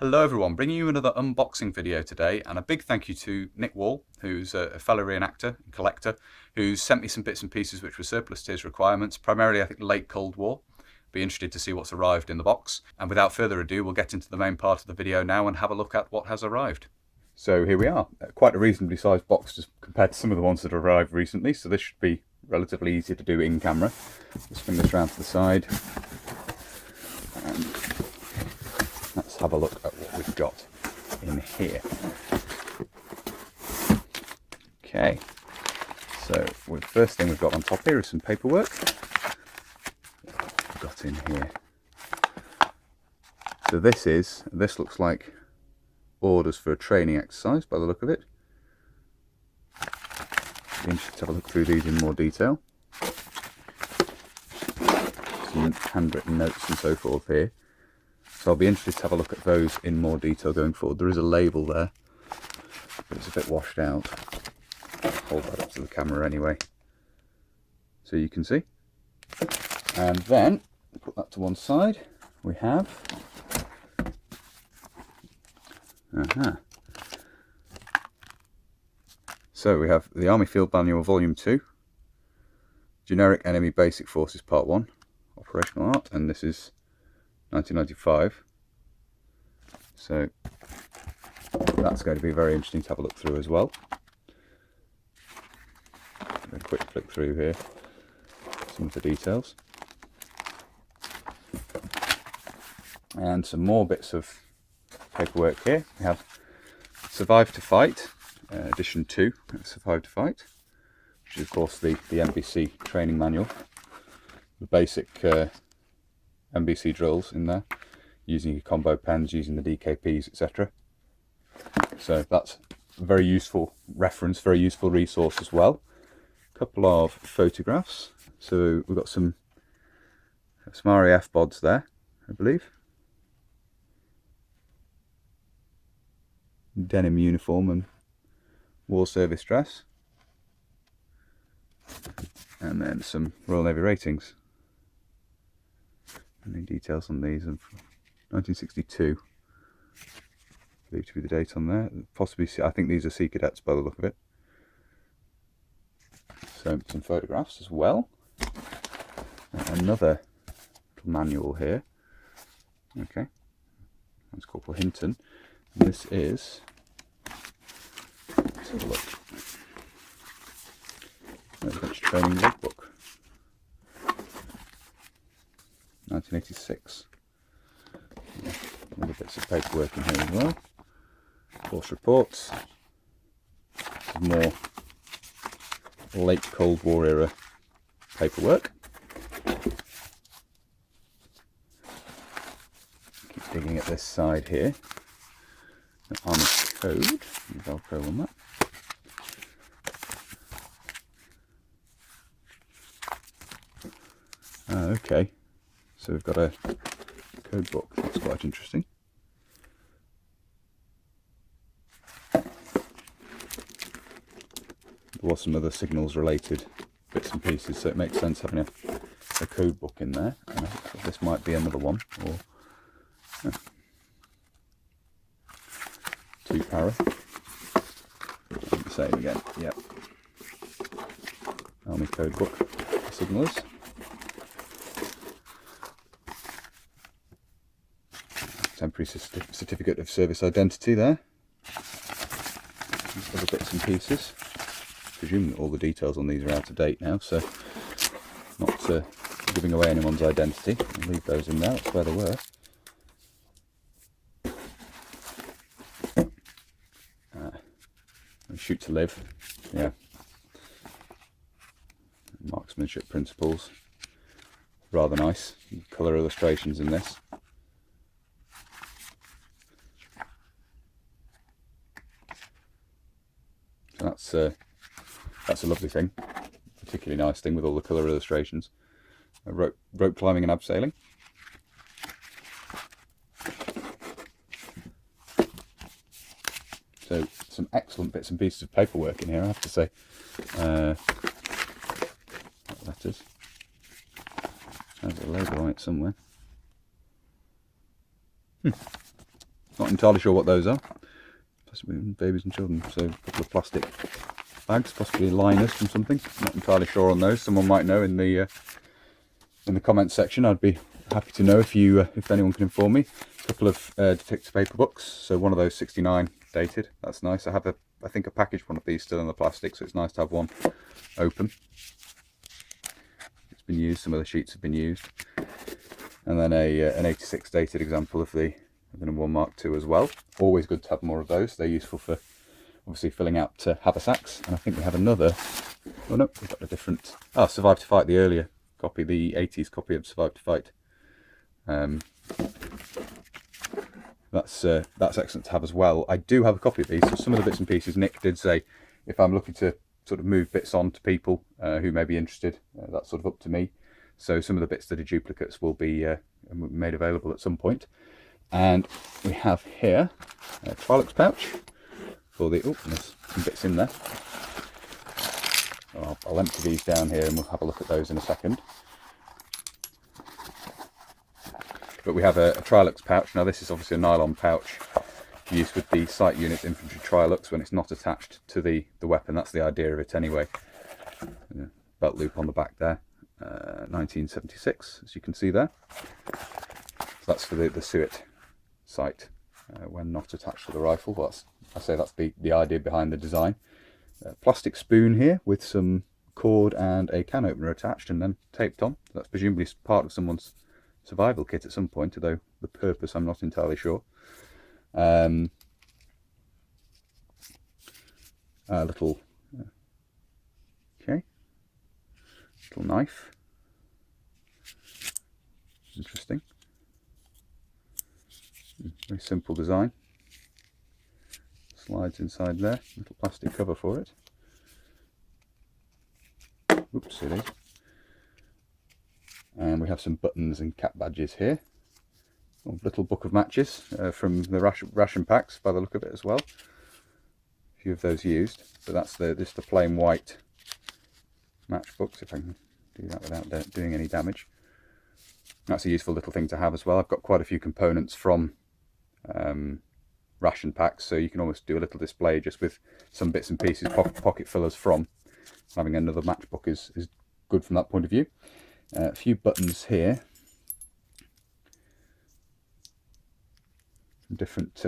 Hello everyone, bringing you another unboxing video today, and a big thank you to Nick Wall, who's a fellow reenactor and collector, who's sent me some bits and pieces which were surplus to his requirements, primarily I think late Cold War. Be interested to see what's arrived in the box, and without further ado we'll get into the main part of the video now and have a look at what has arrived. So here we are, quite a reasonably sized box just compared to some of the ones that have arrived recently, so this should be relatively easy to do in camera. Just swing this around to the side and let's have a look at what we've got in here. Okay, so the first thing we've got on top here is some paperwork. We've got in here. So this looks like orders for a training exercise by the look of it. Be interested to have a look through these in more detail. Some handwritten notes and so forth here. So I'll be interested to have a look at those in more detail going forward. There is a label there, but it's a bit washed out. I'll hold that up to the camera anyway, so you can see. And then, put that to one side, we have... So we have the Army Field Manual Volume 2, Generic Enemy Basic Forces Part 1, Operational Art, and this is 1995, so that's going to be very interesting to have a look through as well. A quick flick through here, some of the details, and some more bits of paperwork here. We have Survive to Fight, Edition 2, Survive to Fight, which is of course the NBC training manual, the basic NBC drills in there, using your combo pens, using the DKPs, etc. So that's a very useful reference, very useful resource as well. A couple of photographs. So we've got some RAF bods there, I believe. Denim uniform and war service dress. And then some Royal Navy ratings. Any details on these? Of 1962, believed to be the date on there. Possibly, I think these are Sea Cadets by the look of it. So some photographs as well. Another manual here. Okay, that's Corporal Hinton. And this is. Let's have a look. French training logbook. 1986. Yeah, other bits of paperwork in here as well. Course reports. Some more late Cold War era paperwork. Keep digging at this side here. The Army Code, Velcro on that. Okay. So we've got a code book, that's quite interesting. There was some other signals related bits and pieces, so it makes sense having a code book in there. And this might be another one, or two para. Same again, yep. Army code book, signalers. Temporary certificate of service identity there. These other bits and pieces. I presume that all the details on these are out of date now, so not giving away anyone's identity. I'll leave those in there, that's where they were. Shoot to live, yeah. Marksmanship principles. Rather nice. Colour illustrations in this. That's a lovely thing, particularly nice thing with all the colour illustrations. Rope climbing and abseiling. So some excellent bits and pieces of paperwork in here, I have to say. What letters? There's a label on it somewhere. Not entirely sure what those are. Possibly babies and children. So a couple of plastic bags, possibly liners from something. Not entirely sure on those. Someone might know in the comments section. I'd be happy to know if anyone can inform me. A couple of detector paper books. So one of those 69 dated. That's nice. I think a packaged one of these still in the plastic, so it's nice to have one open. It's been used. Some of the sheets have been used. And then an 86 dated example of the number 1 Mark II as well. Always good to have more of those. They're useful for obviously filling out haversacks. And I think we have another. Oh no, we've got a different. Survive to Fight, the earlier copy, the 80s copy of Survive to Fight. That's excellent to have as well. I do have a copy of these. So some of the bits and pieces, Nick did say if I'm looking to sort of move bits on to people who may be interested, that's sort of up to me. So some of the bits that are duplicates will be made available at some point. And we have here a Trilox pouch for the, there's some bits in there. I'll empty these down here and we'll have a look at those in a second. But we have a Trilox pouch. Now this is obviously a nylon pouch used with the Sight Unit Infantry Trilux when it's not attached to the weapon. That's the idea of it anyway. Belt loop on the back there. 1976, as you can see there. So that's for the suet sight when not attached to the rifle. Well, that's the idea behind the design. Plastic spoon here with some cord and a can opener attached and then taped on. That's presumably part of someone's survival kit at some point, although the purpose I'm not entirely sure. Little knife. Interesting. Very simple design. Slides inside there. Little plastic cover for it. Oops, it is. And we have some buttons and cap badges here. A little book of matches from the ration packs by the look of it as well. A few of those used, but that's just the plain white matchbooks, if I can do that without doing any damage. That's a useful little thing to have as well. I've got quite a few components from ration packs, so you can almost do a little display just with some bits and pieces, pocket fillers from. Having another matchbook is good from that point of view. A few buttons here. Different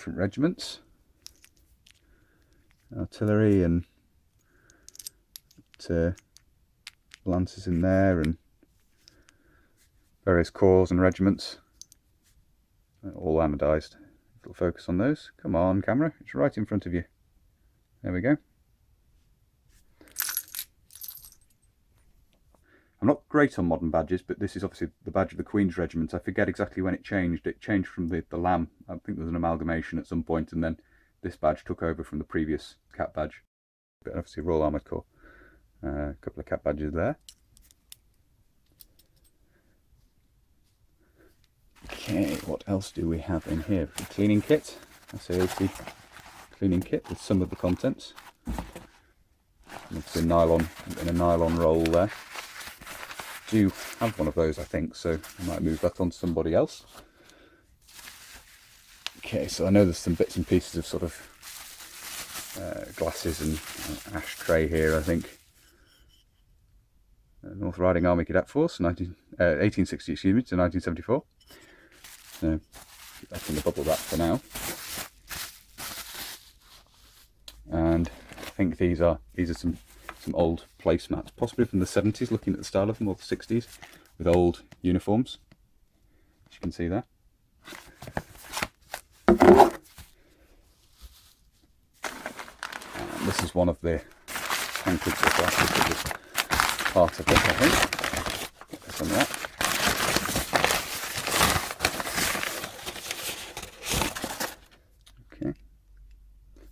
regiments. Artillery and lances in there, and various corps and regiments, all anodized. Little focus on those. Come on, camera, it's right in front of you. There we go. I'm not great on modern badges, but this is obviously the badge of the Queen's Regiment. I forget exactly when it changed. It changed from the lamb. I think there was an amalgamation at some point, and then this badge took over from the previous cap badge. But obviously Royal Armoured Corps. A couple of cap badges there. Okay, what else do we have in here? The cleaning kit. SAOT cleaning kit with some of the contents. It's in a nylon roll there. Do have one of those, I think, so I might move that on to somebody else. Okay, so I know there's some bits and pieces of sort of glasses and ashtray here, I think. North Riding Army Cadet Force, 1860, excuse me, to 1974. So keep that in the bubble wrap for now. And I think these are some old placemats, possibly from the 70s, looking at the style of them, or the 60s, with old uniforms, as you can see there. And this is one of the tankards that was part of it, I think. Get some of that. Okay.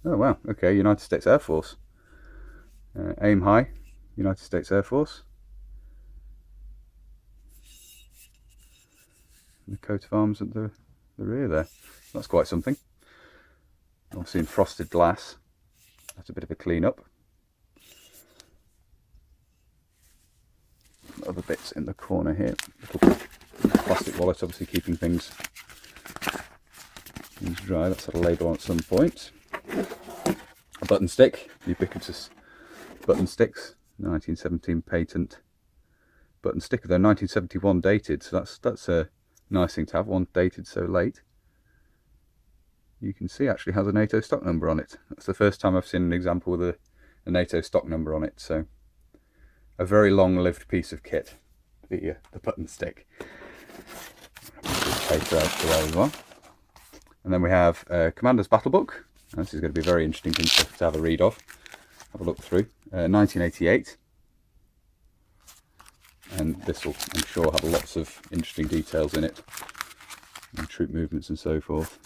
Oh wow, okay, United States Air Force. Aim high, United States Air Force. And the coat of arms at the rear there. That's quite something. Obviously in frosted glass. That's a bit of a clean up. Other bits in the corner here. Little plastic wallet, obviously keeping things Needs to dry. That's had a label on at some point. A button stick, ubiquitous button sticks, 1917 patent button sticker. They're 1971 dated, so that's a nice thing to have, one dated so late. You can see actually has a NATO stock number on it. That's the first time I've seen an example with a NATO stock number on it, so a very long-lived piece of kit, the button stick. Paper out the way as well. And then we have Commander's Battle Book. This is going to be a very interesting thing to have a read of, have a look through. 1988, and this will, I'm sure, have lots of interesting details in it, and troop movements and so forth.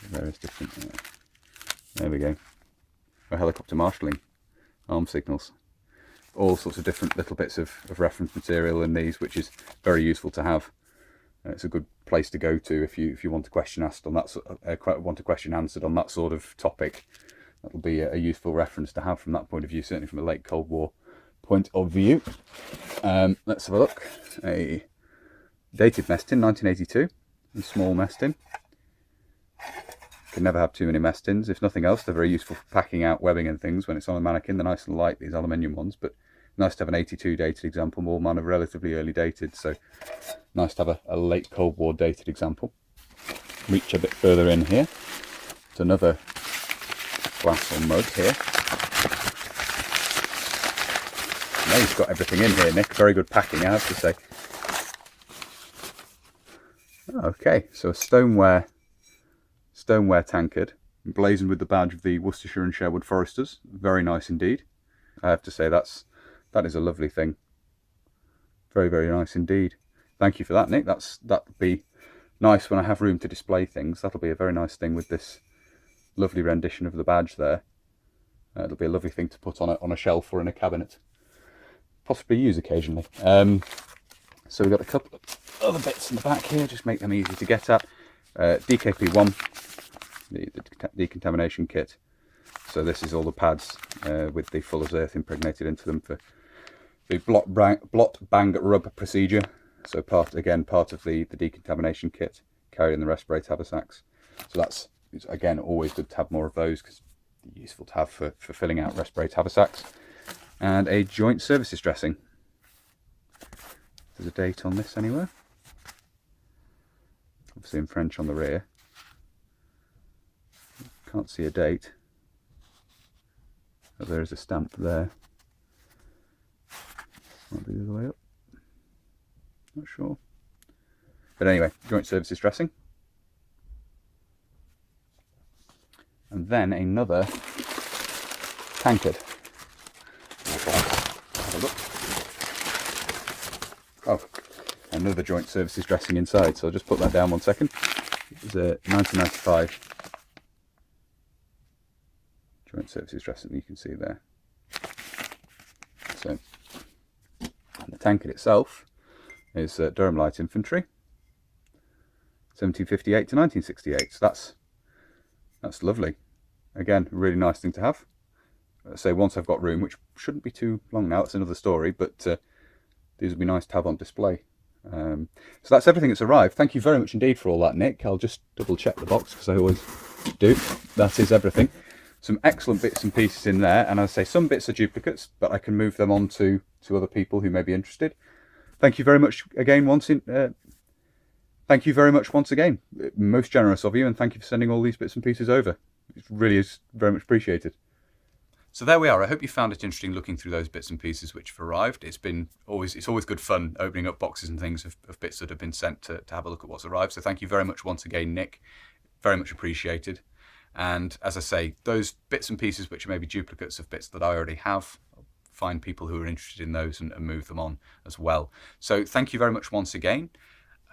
Various different. There we go. For helicopter marshalling, arm signals, all sorts of different little bits of reference material in these, which is very useful to have. It's a good place to go to if you want a question asked on that, want a question answered on that sort of topic. That'll be a useful reference to have from that point of view, certainly from a late Cold War point of view. Let's have a look. A dated mess tin, 1982, a small mess tin. Can never have too many mess tins. If nothing else, they're very useful for packing out webbing and things when it's on a mannequin. They're nice and light, these aluminium ones, but nice to have an 82 dated example. More mine are relatively early dated, so nice to have a late Cold War dated example. Reach a bit further in here. It's another glass or mug here. Now you've got everything in here, Nick. Very good packing, I have to say. Okay, so a stoneware tankard, emblazoned with the badge of the Worcestershire and Sherwood Foresters. Very nice indeed. I have to say that is a lovely thing. Very, very nice indeed. Thank you for that, Nick. That'll be nice when I have room to display things. That'll be a very nice thing with this lovely rendition of the badge there. It'll be a lovely thing to put on a shelf or in a cabinet. Possibly use occasionally. So we've got a couple of other bits in the back here, just make them easy to get at. DKP1, the Decontamination Kit. So this is all the pads with the Fuller's Earth impregnated into them for the blot bang rub procedure. So part of the Decontamination Kit carried in the respirator haversacks. So that's, again, always good to have more of those because they're useful to have for filling out respirator haversacks. And a joint services dressing. There's a date on this anywhere. Obviously in French on the rear. Can't see a date. But there is a stamp there. Might be the other way up. Not sure. But anyway, joint services dressing. And then another tankard. Have a look. Oh, another joint services dressing inside. So I'll just put that down 1 second. It was a 1995 joint services dressing that you can see there. So, and the tankard itself is Durham Light Infantry, 1758 to 1968. So that's lovely. Again, a really nice thing to have. So once I've got room, which shouldn't be too long now, it's another story, but these would be nice to have on display. So that's everything that's arrived. Thank you very much indeed for all that, Nick. I'll just double check the box because I always do. That is everything. Some excellent bits and pieces in there, and as I say, some bits are duplicates, but I can move them on to other people who may be interested. Thank you very much again Thank you very much once again. Most generous of you, and thank you for sending all these bits and pieces over. It really is very much appreciated. So there we are. I hope you found it interesting looking through those bits and pieces which have arrived. It's always good fun opening up boxes and things of bits that have been sent to have a look at what's arrived. So thank you very much once again, Nick. Very much appreciated. And as I say, those bits and pieces which are maybe duplicates of bits that I already have, find people who are interested in those and move them on as well. So thank you very much once again.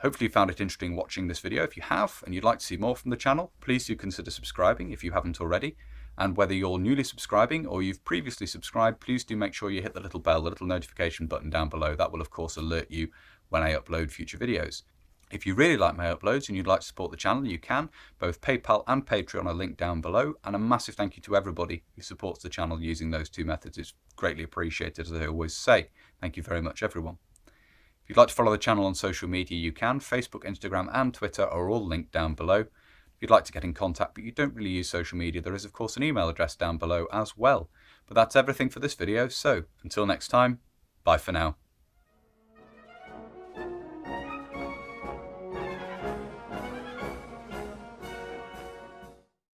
Hopefully you found it interesting watching this video. If you have and you'd like to see more from the channel, please do consider subscribing if you haven't already. And whether you're newly subscribing or you've previously subscribed, please do make sure you hit the little bell, the little notification button down below. That will of course alert you when I upload future videos. If you really like my uploads and you'd like to support the channel, you can. Both PayPal and Patreon are linked down below. And a massive thank you to everybody who supports the channel using those two methods. It's greatly appreciated, as I always say. Thank you very much, everyone. If you'd like to follow the channel on social media, you can. Facebook, Instagram and Twitter are all linked down below. If you'd like to get in contact but you don't really use social media, there is of course an email address down below as well. But that's everything for this video, so until next time, bye for now.